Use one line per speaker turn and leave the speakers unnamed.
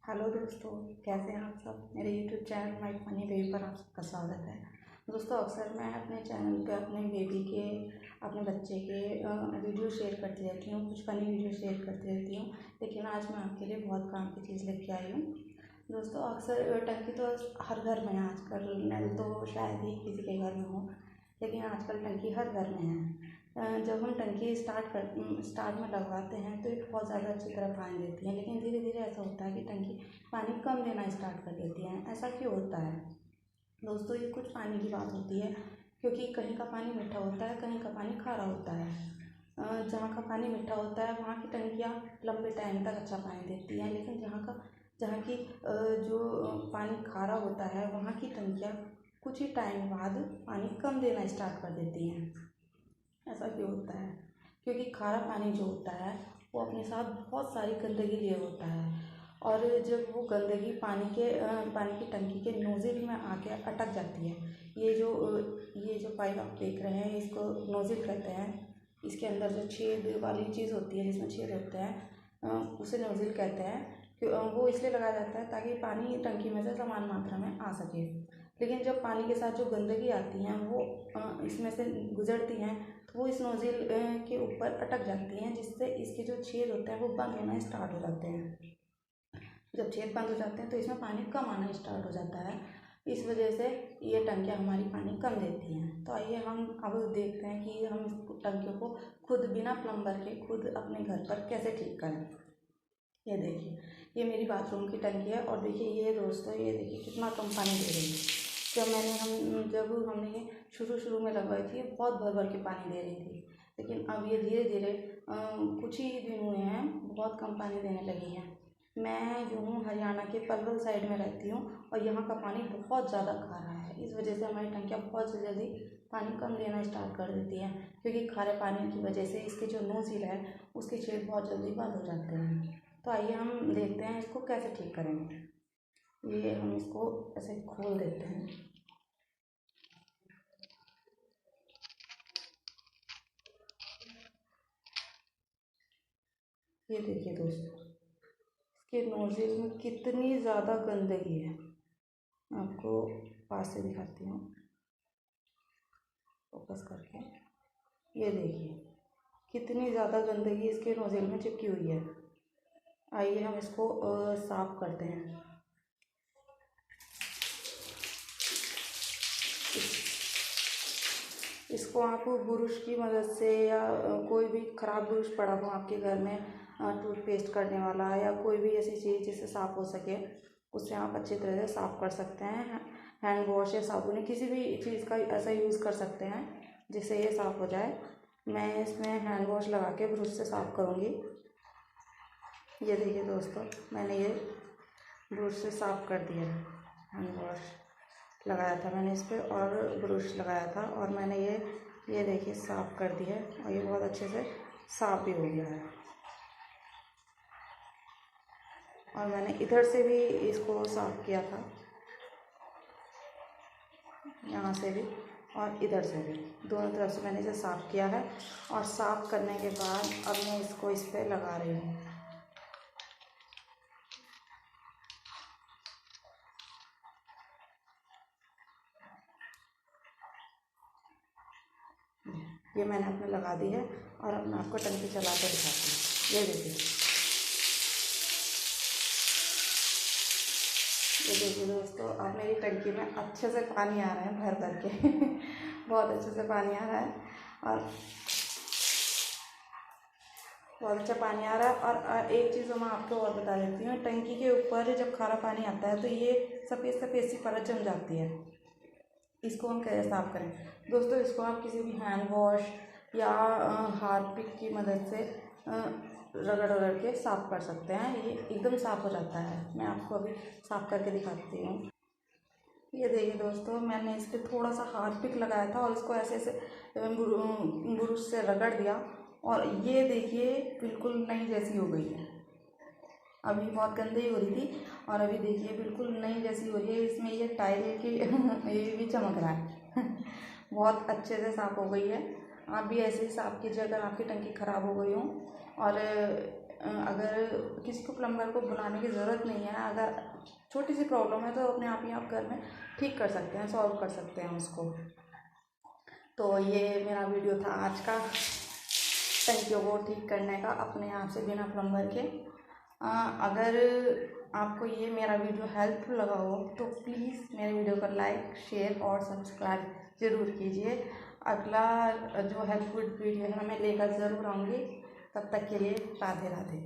Hello दोस्तों, कैसे हैं आप सब। मेरे YouTube channel my funny baby पर आप सबका स्वागत है। दोस्तों, अक्सर मैं अपने चैनल पे अपने बेबी के, अपने बच्चे के वीडियो शेयर करती रहती हूँ, कुछ फनी वीडियो शेयर करती रहती हूँ। लेकिन आज मैं आपके लिए बहुत काम की चीज़ लेके आई हूँ। दोस्तों, अक्सर टंकी तो हर घर में है आजकल, नल तो शायद ही किसी के घर में हो, लेकिन आजकल टंकी हर घर में है। जब हम टंकी स्टार्ट में लगवाते हैं तो ये बहुत ज़्यादा अच्छी तरह पानी देती है, लेकिन धीरे धीरे ऐसा होता है कि टंकी पानी कम देना स्टार्ट कर देती है। ऐसा क्यों होता है दोस्तों? ये कुछ पानी की बात होती है, क्योंकि कहीं का पानी मीठा होता है, कहीं का पानी खारा होता है। जहाँ का पानी मीठा होता है वहाँ की टंकियाँ लंबे टाइम तक अच्छा पानी देती हैं, लेकिन जहाँ की जो पानी खारा होता है वहाँ की टंकियाँ कुछ ही टाइम बाद पानी कम देना स्टार्ट कर देती हैं। ऐसा क्यों होता है? क्योंकि खारा पानी जो होता है वो अपने साथ बहुत सारी गंदगी लिए होता है, और जब वो गंदगी पानी की टंकी के नोज़िल में आके अटक जाती है। ये जो पाइप आप देख रहे हैं, इसको नोज़िल कहते हैं। इसके अंदर जो छेद वाली चीज़ होती है, जिसमें छेद होते हैं, उसे नोज़िल कहते हैं। वो इसलिए लगाया जाता है ताकि पानी टंकी में से समान मात्रा में आ सके। लेकिन जब पानी के साथ जो गंदगी आती हैं वो इसमें से गुजरती हैं, तो वो इस नोज़िल के ऊपर अटक जाती हैं, जिससे इसके जो छेद होते हैं वो बंद होना स्टार्ट हो जाते हैं। जब छेद बंद हो जाते हैं तो इसमें पानी कम आना स्टार्ट हो जाता है। इस वजह से ये टंकियाँ हमारी पानी कम देती हैं। तो आइए हम अब देखते हैं कि हम इस टंकियों को खुद बिना प्लम्बर के खुद अपने घर पर कैसे ठीक करें। ये देखिए, ये मेरी बाथरूम की टंकी है, और देखिए ये दोस्तों, ये देखिए कितना कम पानी दे रही है। जब हमने ये शुरू में लगवाई थी, बहुत भर भर के पानी दे रही थी, लेकिन अब ये धीरे धीरे कुछ ही दिन हुए हैं बहुत कम पानी देने लगी है। मैं जो हूँ हरियाणा के पलवल साइड में रहती हूँ, और यहाँ का पानी बहुत ज़्यादा खारा है। इस वजह से हमारी टंकियाँ बहुत जल्दी पानी कम देना स्टार्ट कर देती हैं, क्योंकि खारे पानी की वजह से इसके जो नोज़िल है उसके छेद बहुत जल्दी बंद हो जाते हैं। तो आइए हम देखते हैं इसको कैसे ठीक करेंगे। ये हम इसको ऐसे खोल देते हैं। ये देखिए दोस्तों, इसके नोज़िल में कितनी ज़्यादा गंदगी है। मैं आपको पास से दिखाती हूँ, फोकस करके। ये देखिए कितनी ज़्यादा गंदगी इसके नोज़िल में चिपकी हुई है। आइए हम इसको साफ़ करते हैं। इसको आप ब्रश की मदद से, या कोई भी ख़राब ब्रश पड़ा हो आपके घर में, टूथपेस्ट करने वाला, या कोई भी ऐसी चीज़ जिससे साफ़ हो सके, उससे आप अच्छी तरह से साफ़ कर सकते हैं। हैंड वॉश या साबुन, किसी भी चीज़ का ऐसा यूज़ कर सकते हैं जिससे ये साफ़ हो जाए। मैं इसमें हैंड वॉश लगा के ब्रश से साफ़ करूँगी। ये देखिए दोस्तों, मैंने ये ब्रश से साफ़ कर दिया है। हैंड वॉश लगाया था मैंने इस पर, और ब्रश लगाया था, और मैंने ये देखिए साफ़ कर दिया है, और ये बहुत अच्छे से साफ़ भी हो गया है। और मैंने इधर से भी इसको साफ़ किया था, यहाँ से भी और इधर से भी, दोनों तरफ से मैंने इसे साफ़ किया है। और साफ़ करने के बाद अब मैं इसको इस पर लगा रही हूँ। ये मैंने अपने लगा दी है, और अब मैं आपको टंकी चला कर दिखाती हूँ। ये देखिए दोस्तों, अब मेरी टंकी में अच्छे से पानी आ रहा है, भर भर के बहुत अच्छे से पानी आ रहा है, और बहुत अच्छा पानी आ रहा है। और एक चीज़ मैं आपको और बता देती हूँ, टंकी के ऊपर जब खारा पानी आता है तो ये सफ़ेद सफ़ेद सी परत जम जाती है। इसको हम कैसे साफ़ करें दोस्तों? इसको आप किसी भी हैंड वॉश या हार्पिक की मदद से रगड़ रगड़ के साफ़ कर सकते हैं। ये एकदम साफ़ हो जाता है। मैं आपको अभी साफ़ करके दिखाती हूँ। ये देखिए दोस्तों, मैंने इस पर थोड़ा सा हार्पिक लगाया था, और इसको ऐसे ऐसे ब्रश से रगड़ दिया, और ये देखिए बिल्कुल नई जैसी हो गई है। अभी बहुत गंदी हो रही थी, और अभी देखिए बिल्कुल नई जैसी हो रही है। इसमें ये टाइल की ये भी चमक रहा है बहुत अच्छे से साफ़ हो गई है। आप भी ऐसे ही साफ़ कीजिए अगर आपकी टंकी ख़राब हो गई हो। और अगर किसी को प्लम्बर को बुलाने की ज़रूरत नहीं है, अगर छोटी सी प्रॉब्लम है तो अपने आप ही आप घर में ठीक कर सकते हैं, सॉल्व कर सकते हैं उसको। तो ये मेरा वीडियो था आज का टंकियों को ठीक करने का अपने आप से बिना प्लम्बर के। अगर आपको ये मेरा वीडियो हेल्पफुल लगा हो तो प्लीज़ मेरे वीडियो को लाइक, शेयर और सब्सक्राइब ज़रूर कीजिए। अगला जो हेल्पफुल वीडियो है मैं लेकर ज़रूर आऊँगी। तब तक के लिए राधे राधे।